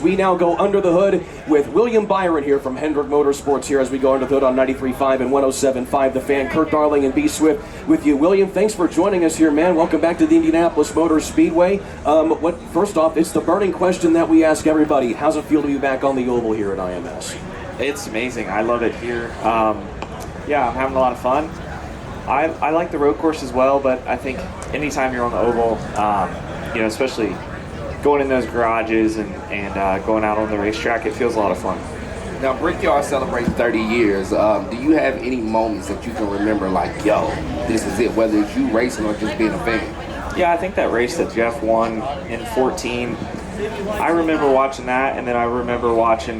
We now go under the hood with William Byron here from Hendrick Motorsports here as we go under the hood on 93.5 and 107.5 The Fan. Kurt Darling and BSwift with you. William, thanks for joining us here, man. Welcome back to the Indianapolis Motor Speedway. First off, it's the burning question that we ask everybody. How's it feel to be back on the oval here at IMS? It's amazing. I love it here. Yeah, I'm having a lot of fun. I like the road course as well, but I think anytime you're on the oval, especially going in those garages and going out on the racetrack, it feels a lot of fun. Now, Brickyard celebrates 30 years. Do you have any moments that you can remember like, yo, this is it, whether it's you racing or just being a fan? Yeah, I think that race that Jeff won in 14, I remember watching that, and then I remember watching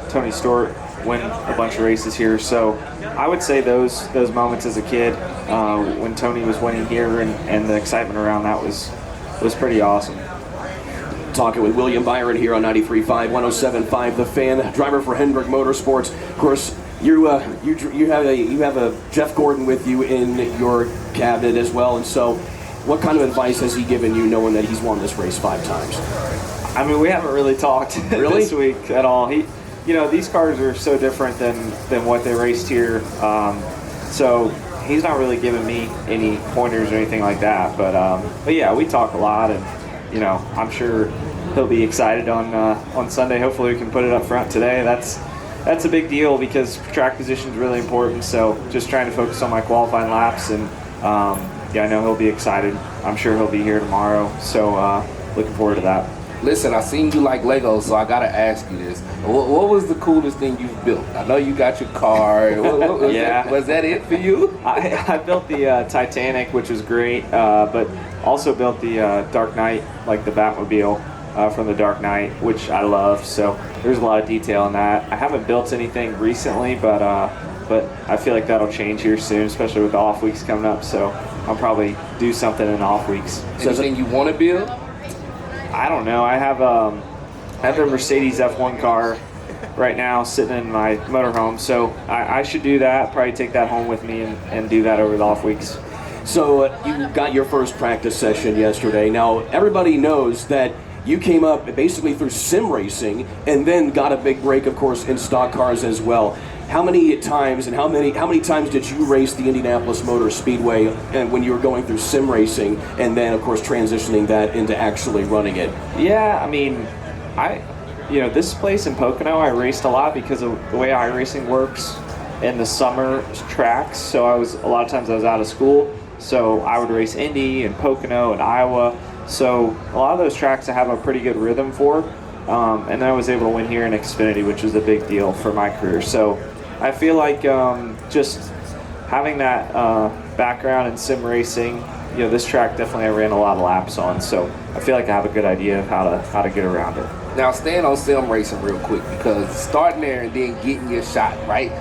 Tony Stewart win a bunch of races here. So I would say those moments as a kid when Tony was winning here and the excitement around that was pretty awesome. Talking with William Byron here on 93.5, 107.5 The Fan, driver for Hendrick Motorsports. Of course, you have a Jeff Gordon with you in your cabinet as well, and so what kind of advice has he given you, knowing that he's won this race 5 times? I mean, we haven't really talked this week at all. These cars are so different than what they raced here, so he's not really giving me any pointers or anything like that. But yeah, we talk a lot, and I'm sure he'll be excited on Sunday. Hopefully we can put it up front today. That's a big deal because track position is really important. So just trying to focus on my qualifying laps, and I know he'll be excited. I'm sure he'll be here tomorrow. So looking forward to that. Listen, I seen you like Legos, so I gotta ask you this. What was the coolest thing you've built? I know you got your car. Was that it for you? I built the Titanic, which was great, but also built the Dark Knight, like the Batmobile from the Dark Knight, which I love. So there's a lot of detail in that. I haven't built anything recently, but I feel like that'll change here soon, especially with the off weeks coming up. So I'll probably do something in off weeks. Anything you want to build? I don't know. I have a Mercedes F1 car right now sitting in my motorhome, so I should do that. Probably take that home with me and do that over the off weeks. So you got your first practice session yesterday. Now everybody knows that you came up basically through sim racing and then got a big break, of course, in stock cars as well. How many times and how many times did you race the Indianapolis Motor Speedway and when you were going through sim racing and then, of course, transitioning that into actually running it? Yeah, I mean, this place in Pocono, I raced a lot because of the way iRacing works in the summer tracks. So a lot of times I was out of school, so I would race Indy and Pocono and Iowa. So a lot of those tracks I have a pretty good rhythm for, and then I was able to win here in Xfinity, which was a big deal for my career. So I feel like just having that background in sim racing, this track definitely I ran a lot of laps on, so I feel like I have a good idea of how to get around it. Now, staying on sim racing real quick, because starting there and then getting your shot, right?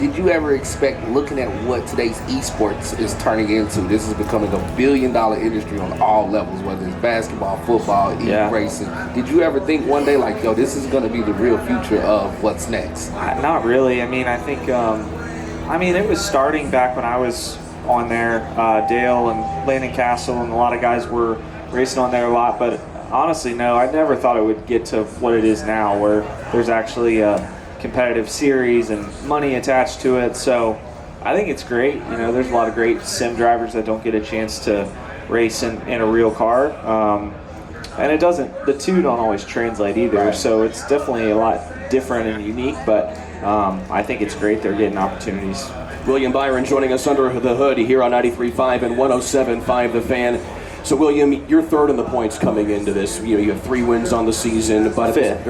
Did you ever expect, looking at what today's esports is turning into, this is becoming a billion-dollar industry on all levels, whether it's basketball, football, racing. Did you ever think one day, like, yo, this is going to be the real future of what's next? Not really. I mean, I think, it was starting back when I was on there. Dale and Landon Castle and a lot of guys were racing on there a lot, but honestly, no, I never thought it would get to what it is now, where there's actually a competitive series and money attached to it. So I think it's great. There's a lot of great sim drivers that don't get a chance to race in a real car, and the two don't always translate either. Right. So it's definitely a lot different and unique, but I think it's great they're getting opportunities. William Byron joining us under the hood here on 93.5 and 107.5 The Fan. So, William, you're third in the points coming into this. You have 3 wins on the season, but fifth.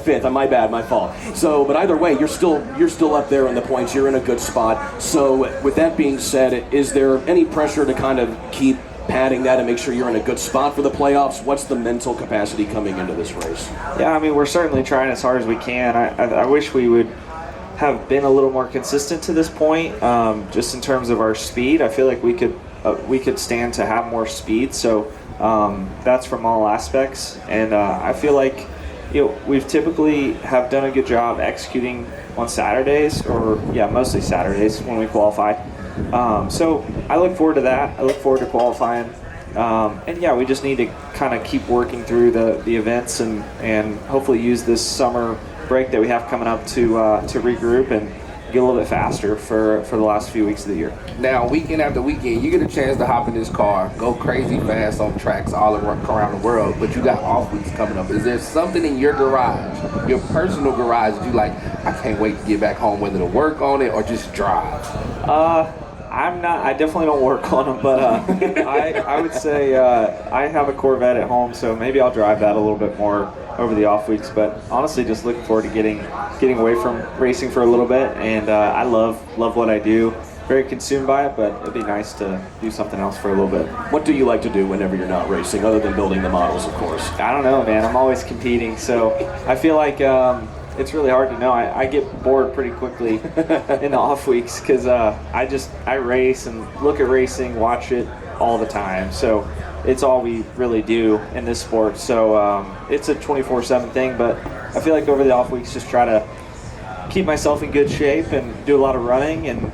Fifth. My bad, my fault. So, but either way, you're still up there in the points. You're in a good spot. So, with that being said, is there any pressure to kind of keep padding that and make sure you're in a good spot for the playoffs? What's the mental capacity coming into this race? Yeah, we're certainly trying as hard as we can. I wish we would have been a little more consistent to this point, just in terms of our speed. I feel like we could stand to have more speed, so that's from all aspects. And I feel like we've typically have done a good job executing on Saturdays, or mostly Saturdays when we qualify. So I look forward to that. I look forward to qualifying And yeah, we just need to kind of keep working through the events and hopefully use this summer break that we have coming up to regroup and get a little bit faster for the last few weeks of the year. Now, weekend after weekend, you get a chance to hop in this car, go crazy fast on tracks all around the world, but you got off weeks coming up. Is there something in your garage, your personal garage, that you like, I can't wait to get back home, whether to work on it or just drive? I definitely don't work on them, but I would say I have a Corvette at home, so maybe I'll drive that a little bit more over the off weeks. But honestly, just looking forward to getting away from racing for a little bit. And I love what I do. Very consumed by it, but it'd be nice to do something else for a little bit. What do you like to do whenever you're not racing, other than building the models, of course? I don't know, man. I'm always competing, so I feel like it's really hard to know. I get bored pretty quickly in the off weeks because I race and look at racing, watch it all the time. So it's all we really do in this sport. So it's a 24/7 thing, but I feel like over the off weeks, just try to keep myself in good shape and do a lot of running and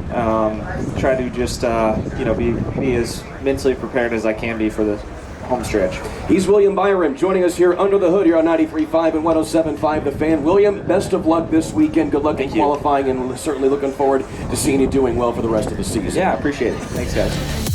try to just be as mentally prepared as I can be for the home stretch. He's William Byron, joining us here under the hood here on 93.5 and 107.5 The Fan. William, best of luck this weekend. Good luck in qualifying, and certainly looking forward to seeing you doing well for the rest of the season. Yeah, I appreciate it. Thanks, guys.